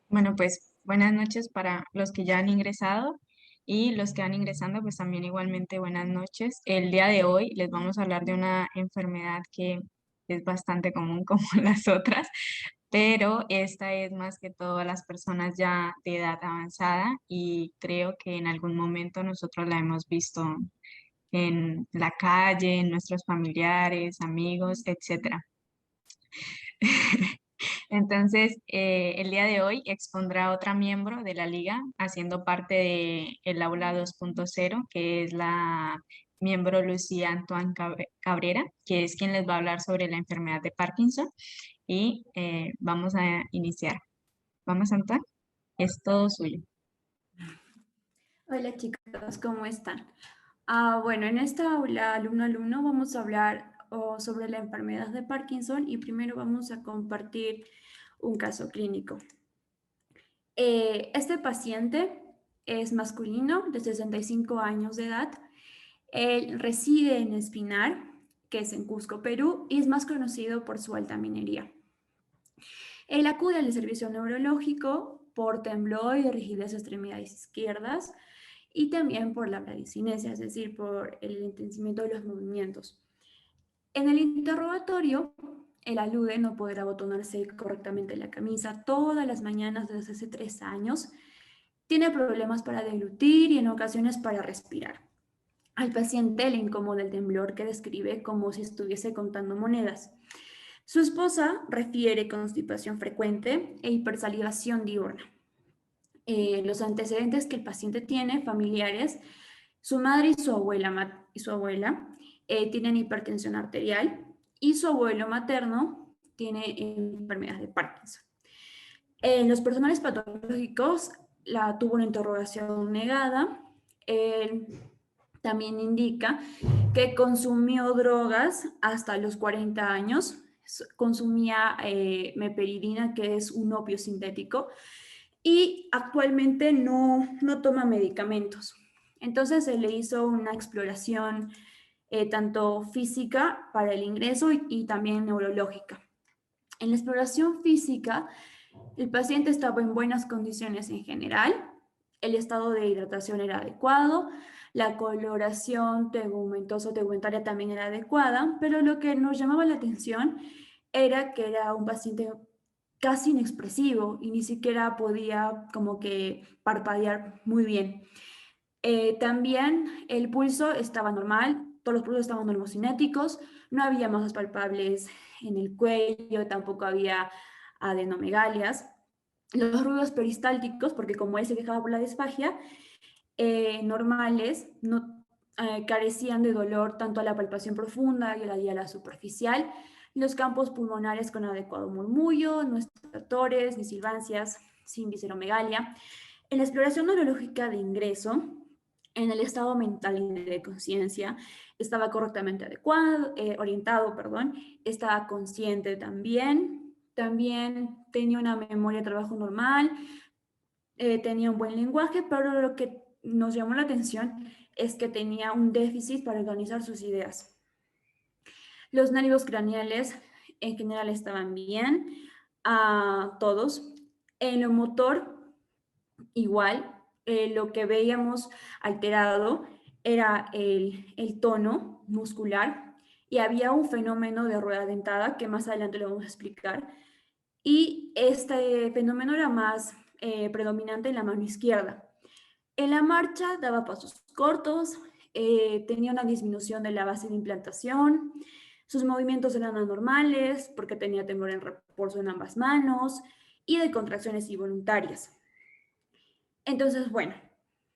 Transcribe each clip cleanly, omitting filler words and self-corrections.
Bueno, pues buenas noches para los que ya han ingresado y los que van ingresando, pues también igualmente buenas noches. El día de hoy les vamos a hablar de una enfermedad que es bastante común como las otras, pero esta es más que todo a las personas ya de edad avanzada y creo que en algún momento nosotros la hemos visto en la calle, en nuestros familiares, amigos, etcétera. Entonces, el día de hoy expondrá otra miembro de la liga haciendo parte del aula 2.0, que es la miembro Lucía Antoine Cabrera, que es quien les va a hablar sobre la enfermedad de Parkinson. Y vamos a iniciar. Vamos, Antoine, es todo suyo. Hola chicos, ¿cómo están? Bueno, en esta aula alumno vamos a hablar sobre la enfermedad de Parkinson y primero vamos a compartir un caso clínico. Este paciente es masculino de 65 años de edad. Él reside en Espinar, que es en Cusco, Perú, y es más conocido por su alta minería. Él acude al servicio neurológico por temblor y rigidez de extremidades izquierdas, y también por la bradicinesia, es decir, por el entumecimiento de los movimientos. En el interrogatorio, él alude no poder abotonarse correctamente la camisa todas las mañanas desde hace 3 años, tiene problemas para deglutir y en ocasiones para respirar. Al paciente le incomoda el temblor que describe como si estuviese contando monedas. Su esposa refiere constipación frecuente e hipersalivación diurna. Los antecedentes que el paciente tiene, familiares, su madre y su abuela tienen hipertensión arterial y su abuelo materno tiene enfermedad de Parkinson. En los personales patológicos tuvo una interrogación negada. Él también indica que consumió drogas hasta los 40 años, consumía meperidina, que es un opio sintético, y actualmente no toma medicamentos. Entonces se le hizo una exploración tanto física para el ingreso y también neurológica. En la exploración física, el paciente estaba en buenas condiciones en general, el estado de hidratación era adecuado, la coloración tegumentoso-tegumentaria también era adecuada, pero lo que nos llamaba la atención era que era un paciente casi inexpresivo y ni siquiera podía como que parpadear muy bien. También el pulso estaba normal, todos los pulsos estaban normocinéticos, no había masas palpables en el cuello, tampoco había adenomegalias. Los ruidos peristálticos, porque como él se quejaba por la disfagia, normales, no, carecían de dolor tanto a la palpación profunda y a la superficial. Los campos pulmonares con adecuado murmullo, no estertores ni silbancias, sin visceromegalia. En la exploración neurológica de ingreso, en el estado mental y de conciencia, estaba correctamente orientado, estaba consciente también tenía una memoria de trabajo normal, tenía un buen lenguaje, pero lo que nos llamó la atención es que tenía un déficit para organizar sus ideas. Los nervios craneales en general estaban bien, todos. En lo motor, igual, lo que veíamos alterado era el tono muscular y había un fenómeno de rueda dentada que más adelante lo vamos a explicar. Y este fenómeno era más predominante en la mano izquierda. En la marcha daba pasos cortos, tenía una disminución de la base de implantación, sus movimientos eran anormales porque tenía temblor en reposo en ambas manos y de contracciones involuntarias. Entonces, bueno,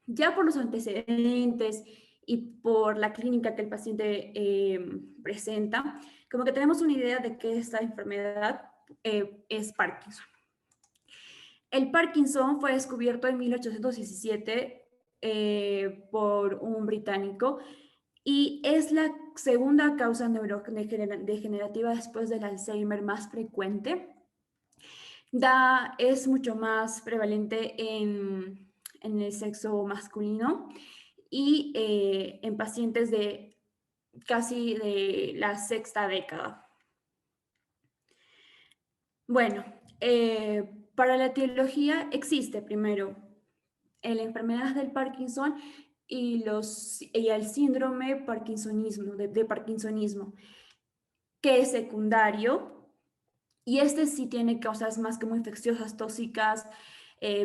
ya por los antecedentes y por la clínica que el paciente presenta, como que tenemos una idea de que esta enfermedad es Parkinson. El Parkinson fue descubierto en 1817 por un británico y es la segunda causa neurodegenerativa después del Alzheimer más frecuente. Es mucho más prevalente en el sexo masculino y en pacientes de casi de la sexta década. Bueno, para la etiología existe primero la enfermedad del Parkinson y el síndrome parkinsonismo, de parkinsonismo, que es secundario, y este sí tiene causas más como infecciosas, tóxicas,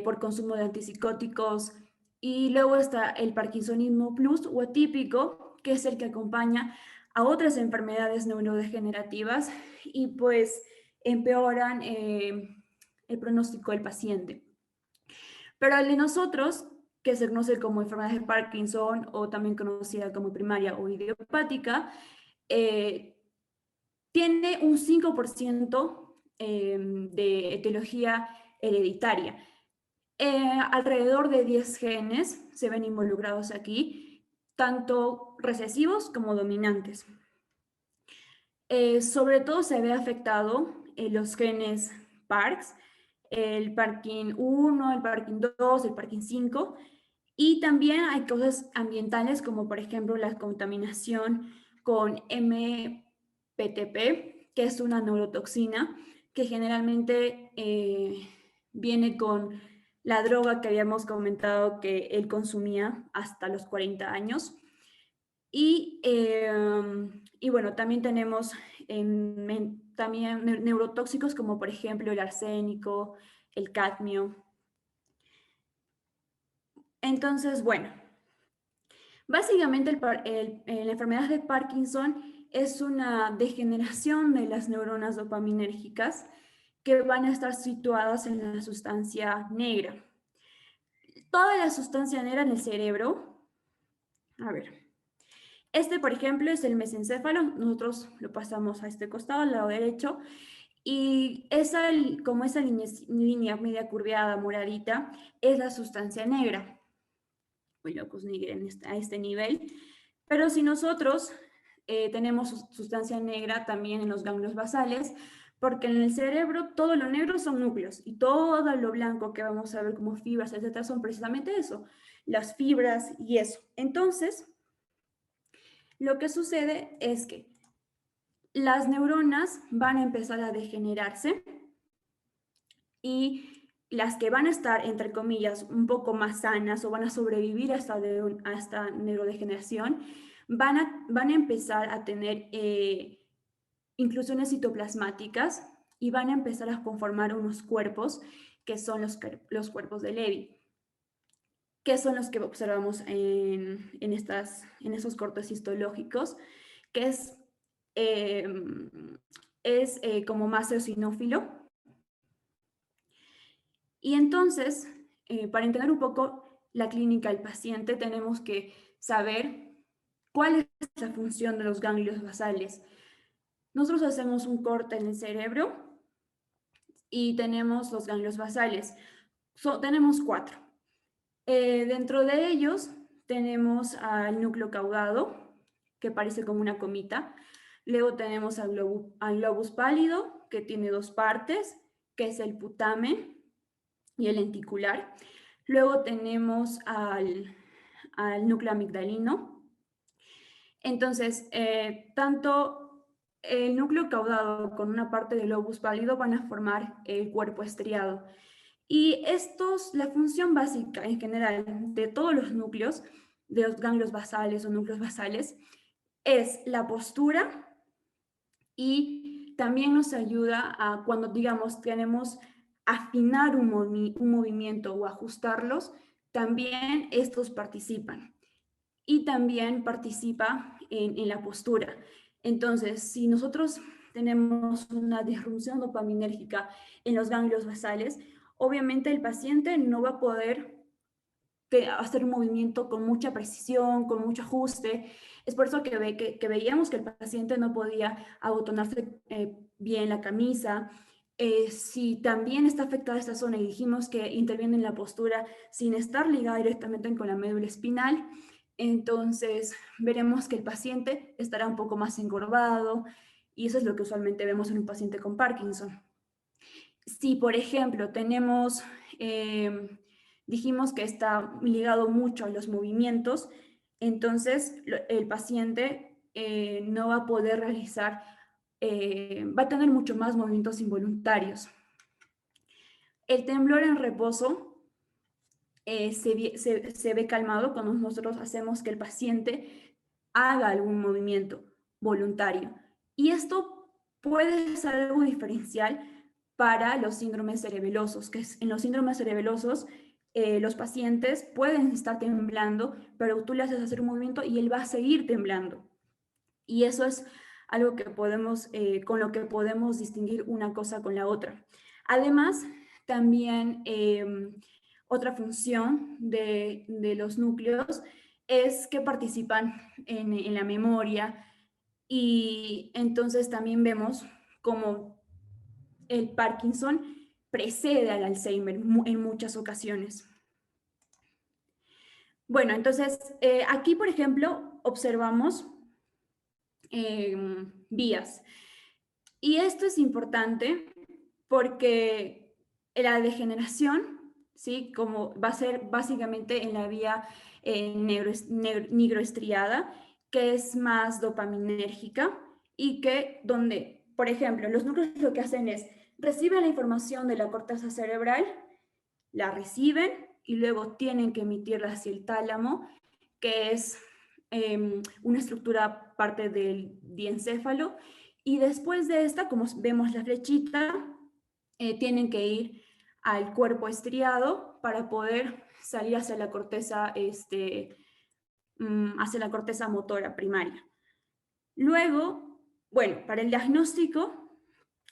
por consumo de antipsicóticos. Y luego está el parkinsonismo plus o atípico, que es el que acompaña a otras enfermedades neurodegenerativas y pues empeoran el pronóstico del paciente. Pero el de nosotros, que se conoce como enfermedad de Parkinson o también conocida como primaria o idiopática, eh, tiene un 5% de etiología hereditaria. Alrededor de 10 genes se ven involucrados aquí, tanto recesivos como dominantes. Sobre todo se ve afectado los genes PARCS, el Parkin 1, el Parkin 2, el Parkin 5, y también hay causas ambientales como por ejemplo la contaminación con MPTP, que es una neurotoxina que generalmente viene con la droga que habíamos comentado que él consumía hasta los 40 años. Y bueno, también tenemos también neurotóxicos como por ejemplo el arsénico, el cadmio. Entonces, bueno, básicamente la enfermedad de Parkinson es una degeneración de las neuronas dopaminérgicas que van a estar situadas en la sustancia negra. Toda la sustancia negra en el cerebro, a ver, por ejemplo, es el mesencéfalo. Nosotros lo pasamos a este costado, al lado derecho, y como esa línea media curveada, moradita, es la sustancia negra, o locus nigrans a este nivel. Pero si nosotros tenemos sustancia negra también en los ganglios basales, porque en el cerebro todo lo negro son núcleos y todo lo blanco que vamos a ver como fibras, etcétera, son precisamente eso, las fibras y eso. Entonces, lo que sucede es que las neuronas van a empezar a degenerarse y las que van a estar, entre comillas, un poco más sanas o van a sobrevivir a esta neurodegeneración, van a empezar a tener inclusiones citoplasmáticas y van a empezar a conformar unos cuerpos que son los cuerpos de Levy, que son los que observamos en esos cortes histológicos, que eh, como más eosinófilo. Y entonces, para entender un poco la clínica del paciente, tenemos que saber cuál es la función de los ganglios basales. Nosotros hacemos un corte en el cerebro y tenemos los ganglios basales. Tenemos 4. Dentro de ellos tenemos al núcleo caudado, que parece como una comita. Luego tenemos al globus pálido, que tiene 2 partes, que es el putamen y el lenticular. Luego tenemos al núcleo amigdalino. Entonces, tanto el núcleo caudado con una parte del lobus pálido van a formar el cuerpo estriado. Y la función básica en general de todos los núcleos, de los ganglios basales o núcleos basales, es la postura y también nos ayuda a cuando, digamos, queremos afinar un movimiento o ajustarlos, también estos participan. Y también participa en la postura. Entonces, si nosotros tenemos una disrupción dopaminérgica en los ganglios basales, obviamente el paciente no va a poder hacer un movimiento con mucha precisión, con mucho ajuste. Es por eso que veíamos que el paciente no podía abotonarse bien la camisa. Si también está afectada esta zona y dijimos que interviene en la postura sin estar ligada directamente con la médula espinal, entonces veremos que el paciente estará un poco más encorvado y eso es lo que usualmente vemos en un paciente con Parkinson. Si, por ejemplo, dijimos que está ligado mucho a los movimientos, entonces el paciente no va a poder realizar, va a tener mucho más movimientos involuntarios. El temblor en reposo se ve calmado cuando nosotros hacemos que el paciente haga algún movimiento voluntario. Y esto puede ser algo diferencial para los síndromes cerebelosos, en los síndromes cerebelosos los pacientes pueden estar temblando, pero tú le haces hacer un movimiento y él va a seguir temblando. Y eso es algo que con lo que podemos distinguir una cosa con la otra. Además, también otra función de los núcleos es que participan en la memoria, y entonces también vemos como el Parkinson precede al Alzheimer en muchas ocasiones. Bueno, entonces aquí, por ejemplo, observamos vías. Y esto es importante porque la degeneración, ¿sí? Como va a ser básicamente en la vía nigroestriada, que es más dopaminérgica y que donde, por ejemplo, los núcleos lo que hacen es reciben la información de la corteza cerebral, la reciben y luego tienen que emitirla hacia el tálamo, que es una estructura parte del diencéfalo, y después de esta, como vemos la flechita, tienen que ir al cuerpo estriado para poder salir hacia la corteza motora primaria. Luego, bueno, para el diagnóstico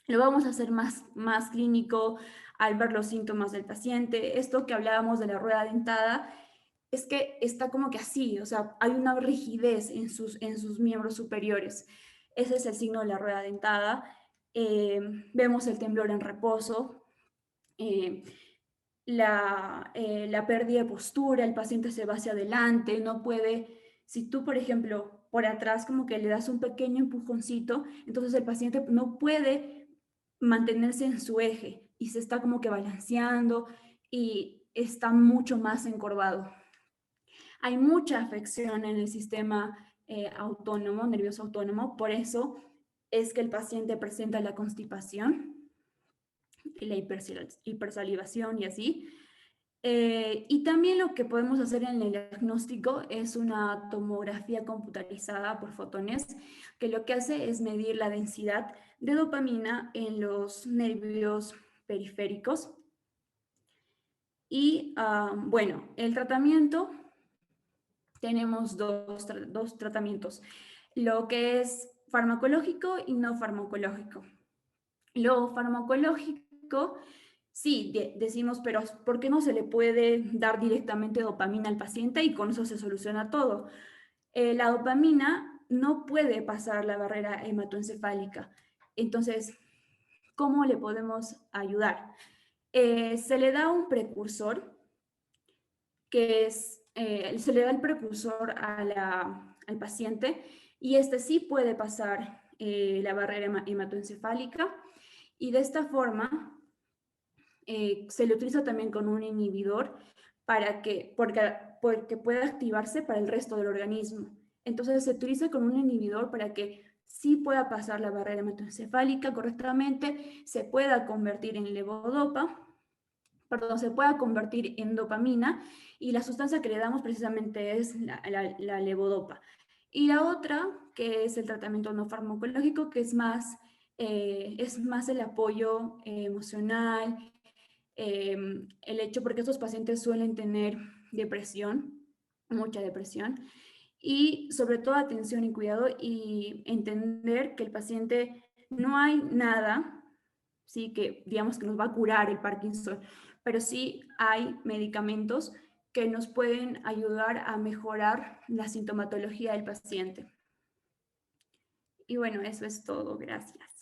lo vamos a hacer más clínico al ver los síntomas del paciente. Esto que hablábamos de la rueda dentada es que está como que así, o sea, hay una rigidez en sus miembros superiores. Ese es el signo de la rueda dentada. Vemos el temblor en reposo, la pérdida de postura, el paciente se va hacia adelante, no puede, si tú, por ejemplo, por atrás como que le das un pequeño empujoncito, entonces el paciente no puede mantenerse en su eje y se está como que balanceando y está mucho más encorvado. Hay mucha afección en el sistema autónomo, nervioso autónomo, por eso es que el paciente presenta la constipación, la hipersalivación y así. Y también lo que podemos hacer en el diagnóstico es una tomografía computarizada por fotones, que lo que hace es medir la densidad de dopamina en los nervios periféricos. Y bueno, el tratamiento, tenemos dos tratamientos, lo que es farmacológico y no farmacológico. Lo farmacológico, sí, decimos, pero ¿por qué no se le puede dar directamente dopamina al paciente y con eso se soluciona todo? La dopamina no puede pasar la barrera hematoencefálica. Entonces, ¿cómo le podemos ayudar? Se le da un precursor, se le da el precursor al paciente, y este sí puede pasar la barrera hematoencefálica, y de esta forma se le utiliza también con un inhibidor porque pueda activarse para el resto del organismo. Entonces se utiliza con un inhibidor para que sí pueda pasar la barrera hematoencefálica correctamente, se pueda convertir en levodopa, perdón, se pueda convertir en dopamina, y la sustancia que le damos precisamente es la levodopa. Y la otra, que es el tratamiento no farmacológico, que es más el apoyo emocional, el hecho, porque estos pacientes suelen tener depresión, mucha depresión, y sobre todo atención y cuidado, y entender que el paciente no hay nada, sí, que digamos que nos va a curar el Parkinson, pero sí hay medicamentos que nos pueden ayudar a mejorar la sintomatología del paciente. Y bueno, eso es todo. Gracias.